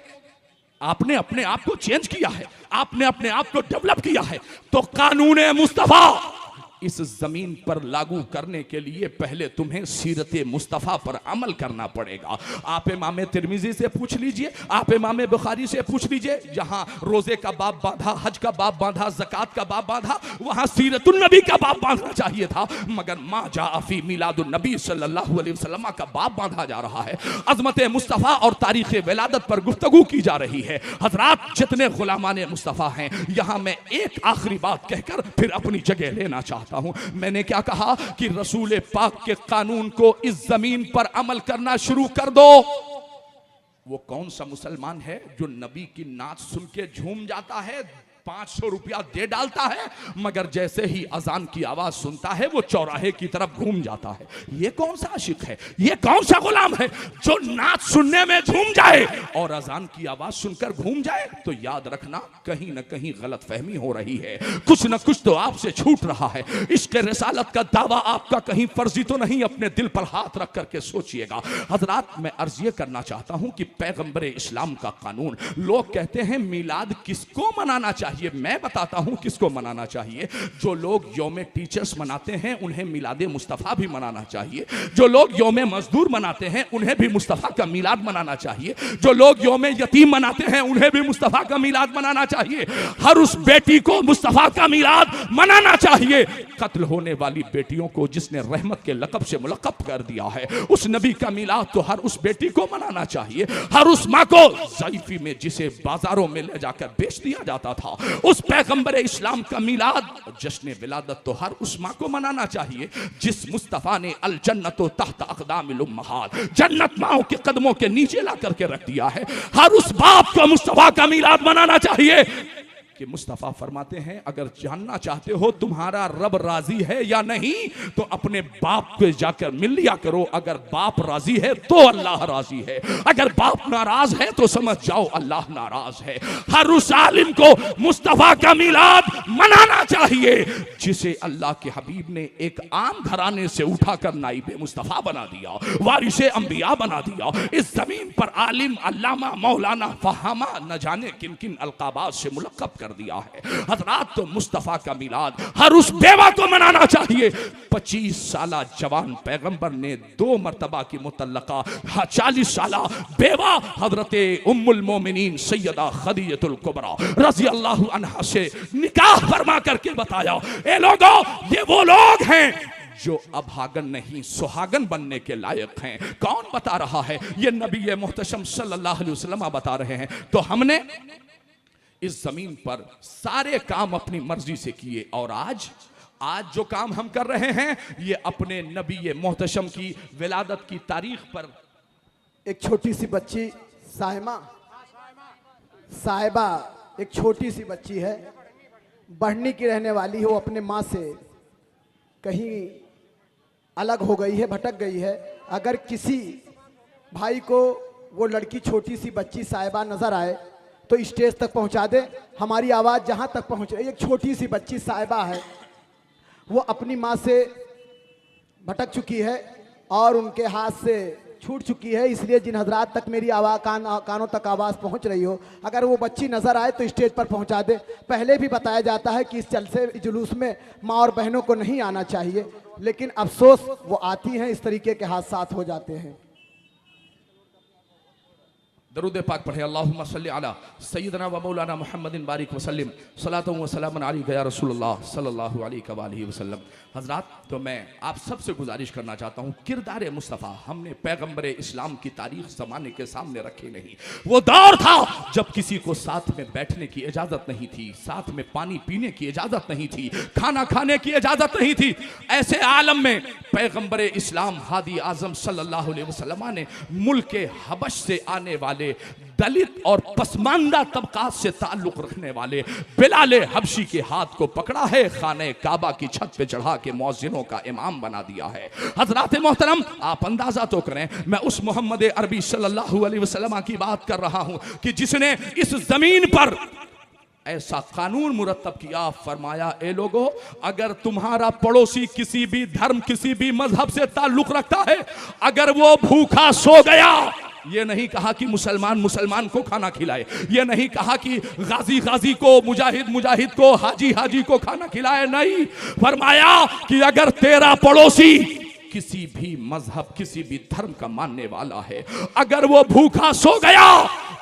आपने अपने आप को चेंज किया है, आपने अपने आप को डेवलप किया है, तो कानून मुस्तफा इस जमीन पर लागू करने के लिए पहले तुम्हें सीरत मुस्तफ़ा पर अमल करना पड़ेगा। आप इमाम तिरमिजी से पूछ लीजिए, आप इमाम बुखारी से पूछ लीजिए, जहां रोजे का बाब बांधा, हज का बाब बांधा, ज़कात का बाब बांधा, वहां सीरतुन नबी का बाब बांधना चाहिए था, मगर मा जा फी मिलादुन नबी सल्लल्लाहु अलैहि वसल्लम का बाब बांधा जा रहा है। अजमत मुस्तफ़ा और तारीख विलादत पर गुफ्तगू की जा रही है। हजरात, जितने गुलामान मुस्तफ़ा हैं, यहां मैं एक आखिरी बात कहकर फिर अपनी जगह लेना चाहता हूं। मैंने क्या कहा कि रसूल पाक के कानून को इस जमीन पर अमल करना शुरू कर दो। वो कौन सा मुसलमान है जो नबी की नाच सुन के झूम जाता है, 500 रुपया दे डालता है, मगर जैसे ही अजान की आवाज सुनता है वो चौराहे की तरफ घूम जाता है? ये कौन सा आशिक है, ये कौन सा गुलाम है जो नाच सुनने में झूम जाए और अजान की आवाज सुनकर घूम जाए? तो याद रखना, कहीं ना कहीं गलत फहमी हो रही है, कुछ ना कुछ तो आपसे छूट रहा है। इश्क़ रिसालत का दावा आपका कहीं फर्जी तो नहीं? अपने दिल पर हाथ रख करके सोचिएगा। हजरात, मैं अर्ज ये करना चाहता हूं कि पैगंबर इस्लाम का कानून, लोग कहते हैं मिलाद किसको मनाना चाहिए, मैं बताता हूं किसको मनाना चाहिए। जो लोग यौम टीचर्स मनाते हैं उन्हें मिलाद मुस्तफ़ा भी मनाना चाहिए। जो लोग यौम मजदूर मनाते हैं उन्हें भी मुस्तफ़ा का मिलाद मनाना चाहिए। जो लोग यौम यतीम मनाते हैं उन्हें भी मुस्तफ़ा का मिलाद मनाना चाहिए। हर उस बेटी को मुस्तफ़ा का मिलाद मनाना चाहिए। कत्ल होने वाली बेटियों को जिसने रहमत के लक़ब से मुलक़ब कर दिया है, उस नबी का मिलाद तो हर उस बेटी को मनाना चाहिए। हर उस माँ को ज़ईफ़ी में जिसे बाजारों में ले जाकर बेच दिया जाता था, उस पैगंबर इस्लाम का मिलाद जश्न विलादत तो हर उस माँ को मनाना चाहिए जिस मुस्तफ़ा ने अल जन्नतो तहत अक़दामिल उम्महात, जन्नत माओं के कदमों के नीचे ला करके रख दिया है। हर उस बाप को मुस्तफ़ा का मिलाद मनाना चाहिए कि मुस्तफ़ा फरमाते हैं, अगर जानना चाहते हो तुम्हारा रब राजी है या नहीं तो अपने बाप को जाकर मिल लिया करो। अगर बाप राजी है तो अल्लाह राजी है, अगर बाप नाराज है तो समझ जाओ अल्लाह नाराज है। हर उस आलिम को मुस्तफ़ा का मिलाद मनाना चाहिए जिसे अल्लाह के हबीब ने एक आम घराने से उठाकर नाइब मुस्तफ़ा बना दिया, वारिसे अंबिया बना दिया। इस जमीन पर आलिम, अल्लामा, मौलाना, फहामा, न जाने किन किन अलकाबात से मुलक़ब कर दिया है। हजरात, तो मुस्तफ़ा का मिलाद हर उस बेवा को मनाना चाहिए। 25 साला जवान पैगंबर ने 2 मरतबा की मुतल्लका 40 साला बेवा हजरते उम्मुल मोमिनीन सैयदा खदीजतुल कुबरा रज़ी अल्लाहु अन्हा से निकाह फरमा करके बताया, ए लोगों, ये वो लोग हैं जो अभागन नहीं सुहागन बनने के लायक हैं। कौन बता रहा है? ये नबी मुहतशम सल्लल्लाहु अलैहि वसल्लम बता रहे हैं। तो हमने इस जमीन पर सारे काम अपनी मर्जी से किए और आज जो काम हम कर रहे हैं ये अपने नबी मोहतशम की विलादत की तारीख पर। एक छोटी सी बच्ची साहिबा एक छोटी सी बच्ची है, बढ़नी की रहने वाली है। वो अपने माँ से कहीं अलग हो गई है, भटक गई है। अगर किसी भाई को वो लड़की छोटी सी बच्ची साहिबा नजर आए तो स्टेज तक पहुंचा दे। हमारी आवाज़ जहां तक पहुंच रही है, एक छोटी सी बच्ची साहिबा है, वो अपनी माँ से भटक चुकी है और उनके हाथ से छूट चुकी है। इसलिए जिन हजरात तक मेरी आवाज़ कानों तक आवाज़ पहुंच रही हो, अगर वो बच्ची नज़र आए तो स्टेज पर पहुंचा दे। पहले भी बताया जाता है कि इस जलसे जुलूस में माँ और बहनों को नहीं आना चाहिए, लेकिन अफसोस वो आती हैं, इस तरीके के हादसात हो जाते हैं। दरूद पाक पढ़े, अल्लाहुम्मा सल्ली अला सय्यदना व मौलाना मुहम्मदिन बारिक वसल्लम सलातु व सलामुन अलैका या रसूलुल्लाह सल्लल्लाहु अलैहि वसल्लम। हजरात, तो मैं आप सबसे गुजारिश करना चाहता हूँ, किरदार मुस्तफ़ा हमने पैगंबर इस्लाम की तारीख ज़माने के सामने रखी नहीं। वो दौर था जब किसी को साथ में बैठने की इजाज़त नहीं थी, साथ में पानी पीने की इजाज़त नहीं थी, खाना खाने की इजाज़त नहीं थी। ऐसे आलम में पैगंबर इस्लाम हादी आज़म सल्लल्लाहु अलैहि वसल्लम ने मुल्क हबश से आने वाले दलित और पसमानदा तबकात से ताल्लुक रखने वाले बिलाल हबशी के हाथ को पकड़ा है, खाने काबा की छत पे चढ़ा के मौज़िनों का इमाम बना दिया है। हजरात मोहतरम, आप अंदाजा तो करें, मैं उस मोहम्मद अरबी सल्लल्लाहु अलैहि वसल्लम की बात कर रहा हूं कि जिसने इस जमीन पर ऐसा कानून मुरत्तब किया, फरमाया ए लोगों, अगर तुम्हारा पड़ोसी किसी भी धर्म किसी भी मजहब से ताल्लुक रखता है, अगर वो भूखा सो गया, ये नहीं कहा कि मुसलमान मुसलमान को खाना खिलाए, ये नहीं कहा कि गाजी गाजी को, मुजाहिद मुजाहिद को, हाजी हाजी को खाना खिलाए, नहीं, फरमाया कि अगर तेरा पड़ोसी किसी भी मजहब किसी भी धर्म का मानने वाला है, अगर वो भूखा सो गया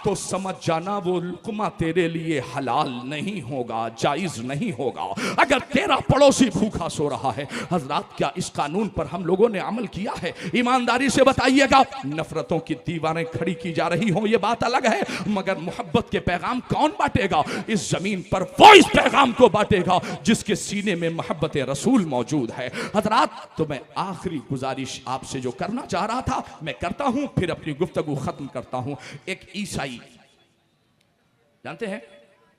तो समझ जाना वो लुकमा तेरे लिए हलाल नहीं होगा, जायज नहीं होगा। अगर तेरा पड़ोसी भूखा सो रहा है, हजरात क्या इस कानून पर हम लोगों ने अमल किया है? ईमानदारी से बताइएगा। नफरतों की दीवारें खड़ी की जा रही हों, ये बात अलग है, मगर मोहब्बत के पैगाम कौन बांटेगा इस जमीन पर? वो इस पैगाम को बांटेगा जिसके सीने में मोहब्बत रसूल मौजूद है। हजरात, तो मैं आखिरी गुजारिश आपसे जो करना चाह रहा था मैं करता हूं, फिर अपनी गुफ्तगू खत्म करता हूं। एक ईसाई, जानते हैं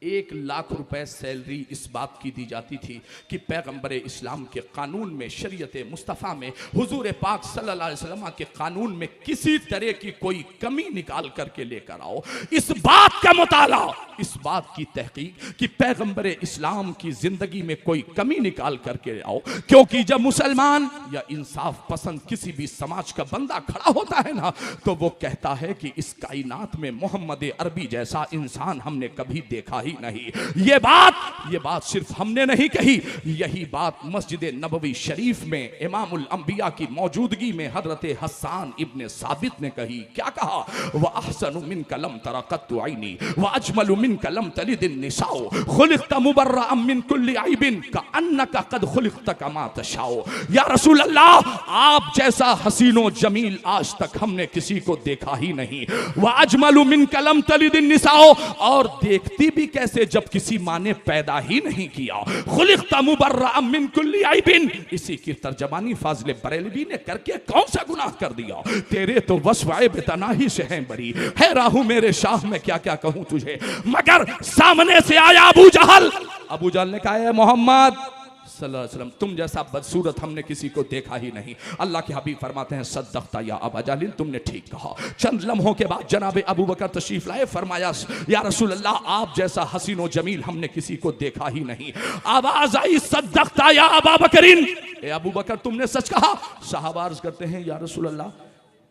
1 लाख रुपए सैलरी इस बात की दी जाती थी कि पैगंबर इस्लाम के कानून में, शरीयत मुस्तफ़ा में, हुजूर पाक सल्लल्लाहु अलैहि वसल्लम के कानून में किसी तरह की कोई कमी निकाल करके लेकर आओ। इस बात का मुताला, इस बात की तहकीक कि पैगंबर इस्लाम की जिंदगी में कोई कमी निकाल करके आओ, क्योंकि जब मुसलमान या इंसाफ पसंद किसी भी समाज का बंदा खड़ा होता है ना, तो वो कहता है कि इस कायनात में मोहम्मद अरबी जैसा इंसान हमने कभी देखा ही नहीं। ये बात सिर्फ हमने नहीं कही, यही बात मस्जिद नबवी शरीफ में इमामुल अंबिया की मौजूदगी में हजरत हसन इब्ने साबित ने कही। क्या कहा? व अहसनु मिन कलम तरक़तु ऐनी व अजमलु मिन कलम तलिदिन निसाओ खुलिक़त मुबर्रअम मिन कुल्लि ऐबिन कअन्नका कद खुलिक़त कमा तशाओ। या रसूल अल्लाह, आप जैसा हसीनो जमील आज तक हमने किसी को देखा ही नहीं। व अजमलु मिन कलम तलिदिन निसाओ, और देखती भी कैसे जब किसी माँ ने पैदा ही नहीं किया। खुलिक़त मुबर्रअम मिन कुल्लि ऐबिन, इसी की तर्जमानी फाजिल बरेलवी ने करके कौन सा गुनाह कर दिया? तेरे तो वस्वाए बेतनाही से हैं बरी, है राहू मेरे शाह में क्या क्या कहूं तुझे। मगर सामने से आया अबू जहल ने कहा है मोहम्मद सल्लल्लाहु अलैहि वसल्लम, तुम जैसा बदसूरत हमने किसी को देखा ही नहीं। अल्लाह के हबीब फरमाते हैं सद्दक़ता या अबा जहल, तुमने ठीक कहा। चंद लम्हों के बाद जनाब अबू बकर तशरीफ लाए, फरमाया या रसूल अल्लाह, आप जैसा हसीनो जमील हमने किसी को देखा ही नहीं। आवाज आई सद्दक़ता या अबा बकरिन, ए अबू बकर तुमने सच कहा। सहाबा अर्ज़ करते हैं या रसूल अल्लाह,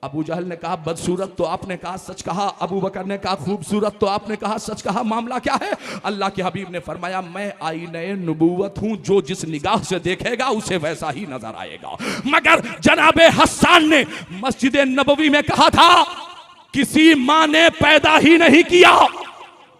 अबू जहल ने कहा बदसूरत तो आपने कहा सच कहा, अबू बकर ने कहा खूबसूरत तो आपने कहा सच कहा, मामला क्या है? अल्लाह के हबीब ने फरमाया मैं आईने नबूवत हूं, जो जिस निगाह से देखेगा उसे वैसा ही नजर आएगा। मगर जनाबे हसन ने मस्जिद नबवी में कहा था किसी माँ ने पैदा ही नहीं किया।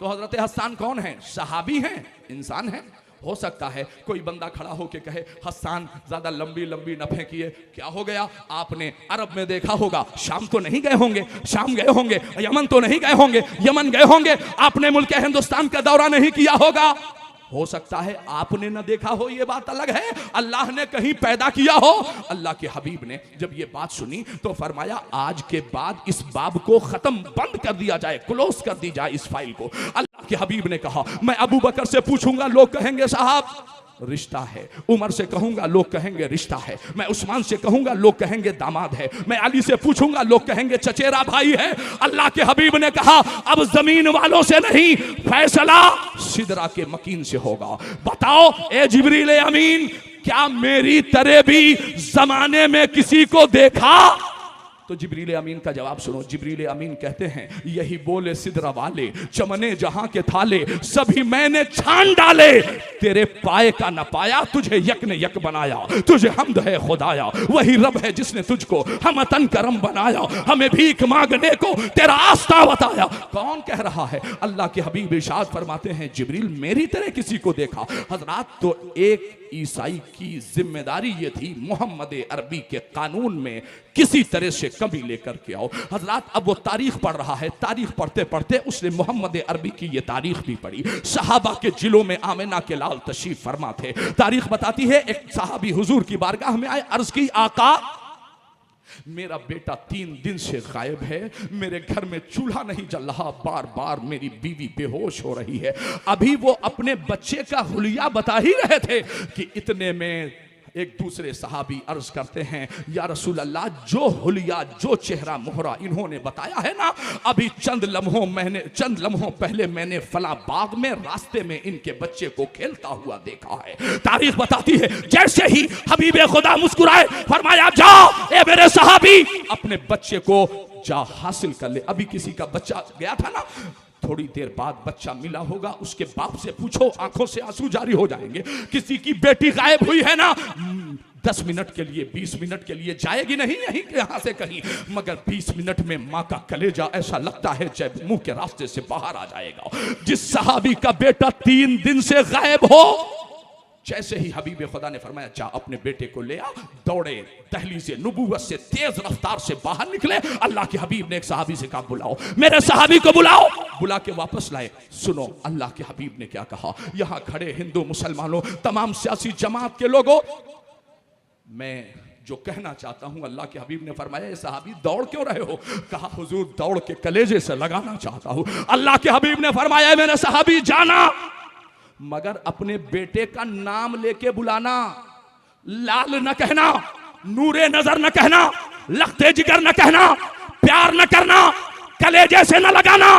तो हजरत हसन कौन है? सहाबी हैं, इंसान हैं। हो सकता है कोई बंदा खड़ा होके कहे हसन ज्यादा लंबी लंबी नफे किए, क्या हो गया? आपने अरब में देखा होगा, शाम तो नहीं गए होंगे, शाम गए होंगे, यमन तो नहीं गए होंगे, यमन गए होंगे, आपने मुल्क हिंदुस्तान का दौरा नहीं किया होगा। हो सकता है आपने न देखा हो, ये बात अलग है, अल्लाह ने कहीं पैदा किया हो। अल्लाह के हबीब ने जब ये बात सुनी तो फरमाया आज के बाद इस बाब को खत्म, बंद कर दिया जाए, क्लोज कर दी जाए इस फाइल को। अल्लाह के हबीब ने कहा मैं अबू बकर से पूछूंगा, लोग कहेंगे साहब रिश्ता है, उमर से कहूंगा लोग कहेंगे रिश्ता है, मैं उस्मान से कहूंगा लोग कहेंगे दामाद है, मैं अली से पूछूंगा लोग कहेंगे चचेरा भाई है। अल्लाह के हबीब ने कहा अब जमीन वालों से नहीं, फैसला सिदरा के मकीन से होगा। बताओ ए जिब्रील अमीन, क्या मेरी तरह भी जमाने में किसी को देखा? तो जिब्रील अमीन का जवाब सुनो। जिब्रील अमीन कहते हैं यही बोले सिदरा वाले, चमने जहां के थाले सभी मैंने छान डाले, तेरे पाए का न पाया, तुझे यक ने यक बनाया, तुझे हमद है खुदाया, वही रब है जिसने तुझको हम तन करम बनाया, हमें भीख मांगने को तेरा आस्था बताया। कौन कह रहा है? अल्लाह के हबीब इरशाद फरमाते हैं जिब्रील मेरी तरह किसी को देखा? हजरात, तो एक ईसाई की जिम्मेदारी ये थी मोहम्मद अरबी के कानून में किसी तरह से कमी लेकर के आओ। हजरात, अब वो तारीख पढ़ रहा है, तारीख पढ़ते पढ़ते उसने मोहम्मद अरबी की ये तारीख भी पढ़ी। सहाबा के जिलों में आमिना के लाल तशरीफ फरमा थे। तारीख बताती है एक सहाबी हुजूर की बारगाह में आए, अर्ज की आका मेरा बेटा 3 दिन से गायब है, मेरे घर में चूल्हा नहीं जल रहा, बार बार मेरी बीवी बेहोश हो रही है। अभी वो अपने बच्चे का हुलिया बता ही रहे थे कि इतने में एक दूसरे सहाबी अर्ज करते हैं, या रसूल अल्लाह, जो हुलिया, जो चेहरा मोहरा इन्होंने बताया है ना, अभी चंद लम्हों पहले मैंने फला बाग में रास्ते में इनके बच्चे को खेलता हुआ देखा है। तारीख बताती है, जैसे ही हबीबे खुदा मुस्कुराए, फरमाया जाओ ए मेरे सहाबी, अपने बच्चे को जा हासिल कर ले। अभी किसी का बच्चा गया था ना, थोड़ी देर बाद बच्चा मिला होगा, उसके बाप से पूछो, आंखों से आंसू जारी हो जाएंगे। किसी की बेटी गायब हुई है ना, 10 मिनट के लिए, 20 मिनट के लिए जाएगी नहीं यहीं यहाँ से कहीं, मगर 20 मिनट में माँ का कलेजा ऐसा लगता है जब मुंह के रास्ते से बाहर आ जाएगा। जिस सहाबी का बेटा 3 दिन से गायब हो, जैसे ही हबीब खुदा ने फरमाया जा अपने बेटे को ले आ, दौड़े दहलीज़े नबूवत से तेज रफ्तार से बाहर निकले। अल्लाह के हबीब ने एक सहाबी से कहा, बुलाओ मेरे सहाबी को, बुलाओ। बुला के वापस लाए। सुनो अल्लाह के हबीब ने क्या कहा। यहाँ खड़े हिंदू मुसलमानों, तमाम सियासी जमात के लोगों, मैं जो कहना चाहता हूं, अल्लाह के हबीब ने फरमाया, ये सहाबी दौड़ क्यों रहे हो? कहा हुजूर दौड़ के कलेजे से लगाना चाहता हूं। अल्लाह के हबीब ने फरमाया, मेरे सहाबी जाना, मगर अपने बेटे का नाम लेके बुलाना, लाल न कहना, नूरे नजर न कहना, लखते जिगर न कहना, प्यार न करना, कलेजे से न लगाना,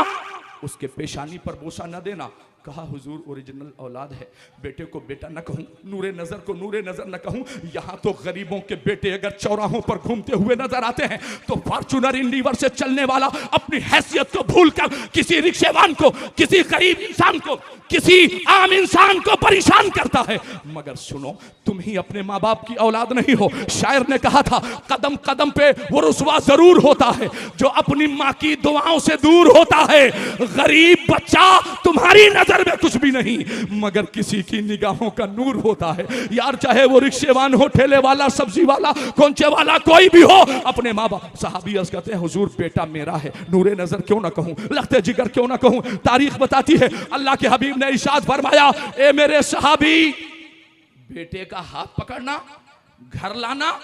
उसके पेशानी पर बोसा न देना। कहा हुजूर ओरिजिनल औलाद है, बेटे को बेटा न कहूं, नूरे नजर को नूरे नजर न कहूं। यहां तो गरीबों के बेटे अगर चौराहों पर घूमते हुए नजर आते हैं तो फॉर्च्यूनर इंडिवर से चलने वाला अपनी हैसियत को भूलकर किसी रिक्शेवान को, किसी गरीब इंसान को, किसी आम इंसान को परेशान करता है। मगर सुनो, तुम ही अपने माँ बाप की औलाद नहीं हो। शायर ने कहा था, कदम कदम पे वो रुसवा जरूर होता है जो अपनी माँ की दुआओं से दूर होता है। गरीब बच्चा तुम्हारी नजर में कुछ भी नहीं, मगर किसी की निगाहों का नूर होता है। यार चाहे वो रिक्शेवान हो, ठेले वाला, सब्जी वाला, कोंचे वाला, कोई भी हो, अपने माँ बाप। सहाबी अर्ज करते हैं, हुजूर बेटा मेरा है, नूरे नजर क्यों ना कहूं, लखते जिगर क्यों ना कहूं। तारीख बताती है, अल्लाह के हबीब ने इरशाद फरमाया, ए मेरे सहाबी, बेटे का हाथ पकड़ना, घर लाना,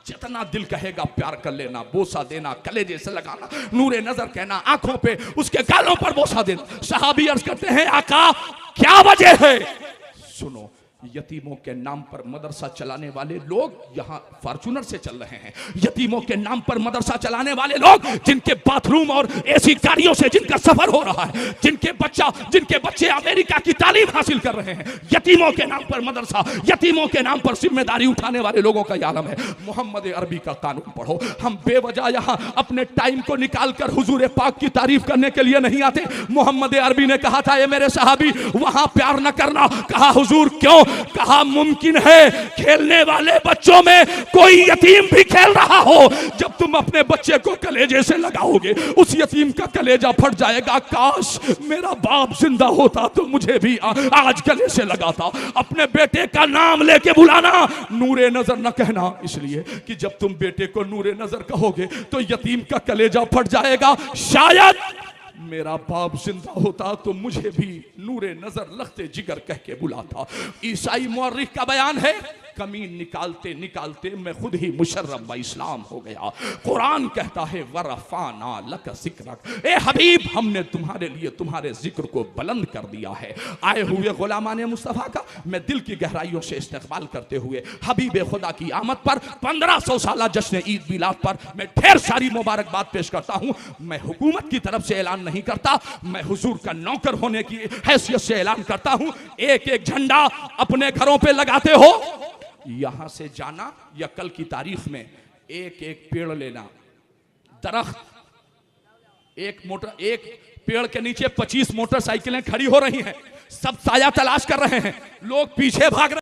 जितना दिल कहेगा प्यार कर लेना, बोसा देना, कलेजे से लगाना, नूरे नजर कहना, आंखों पे, उसके गालों पर बोसा देना। सहाबी अर्ज करते हैं, आका क्या वजह है? सुनो, यतीमों के नाम पर मदरसा चलाने वाले लोग यहाँ फॉर्च्यूनर से चल रहे हैं। यतीमों के नाम पर मदरसा चलाने वाले लोग, जिनके बाथरूम और एसी गाड़ियों से जिनका सफर हो रहा है, जिनके बच्चे अमेरिका की तालीम हासिल कर रहे हैं, यतीमों के नाम पर मदरसा, यतीमों के नाम पर जिम्मेदारी उठाने वाले लोगों का यह आलम है। मोहम्मद अरबी का कानून पढ़ो। हम बेवजह यहाँ अपने टाइम को निकाल कर हुजूर पाक की तारीफ करने के लिए नहीं आते। मोहम्मद अरबी ने कहा था, ये मेरे सहाबी, वहां प्यार न करना। कहा हुजूर क्यों? कहा मुमकिन है खेलने वाले बच्चों में कोई यतीम भी खेल रहा हो। जब तुम अपने बच्चे को कलेजे से लगाओगे, उस यतीम का कलेजा फट जाएगा। काश मेरा बाप जिंदा होता तो मुझे भी आज गले से लगाता। अपने बेटे का नाम लेके बुलाना, नूरे नजर न कहना, इसलिए कि जब तुम बेटे को नूरे नजर कहोगे तो यतीम का कलेजा फट जाएगा। शायद मेरा बाप जिंदा होता तो मुझे भी नूरे नजर लखते जिगर कह के बुलाता। ईसाई मुअर्रिख का बयान है, कमीन निकालते निकालते मैं खुद ही मुशर्रफ व इस्लाम हो गया। कुरान कहता है, वरफाना लक जिक्रक, ए हबीब, हमने तुम्हारे लिए तुम्हारे जिक्र को बुलंद कर दिया है। आए हुए गुलामान मुस्तफ़ा का मैं दिल की गहराइयों से इस्तकबाल करते हुए हबीब खुदा की आमद पर 1500 साला जश्न ईद मिलाद पर मैं ढेर सारी मुबारकबाद पेश करता हूँ। मैं हुकूमत की तरफ से ऐलान नहीं करता, मैं हुजूर का नौकर होने की हैसियत से ऐलान करता हूँ। एक एक झंडा अपने घरों पे लगाते हो, यहां से जाना या कल की तारीख में एक एक पेड़ लेना, दरख्त, एक पेड़ के नीचे 25 मोटरसाइकिलें खड़ी हो रही हैं, सब साया तलाश कर रहे हैं, लोग पीछे भाग रहे हैं।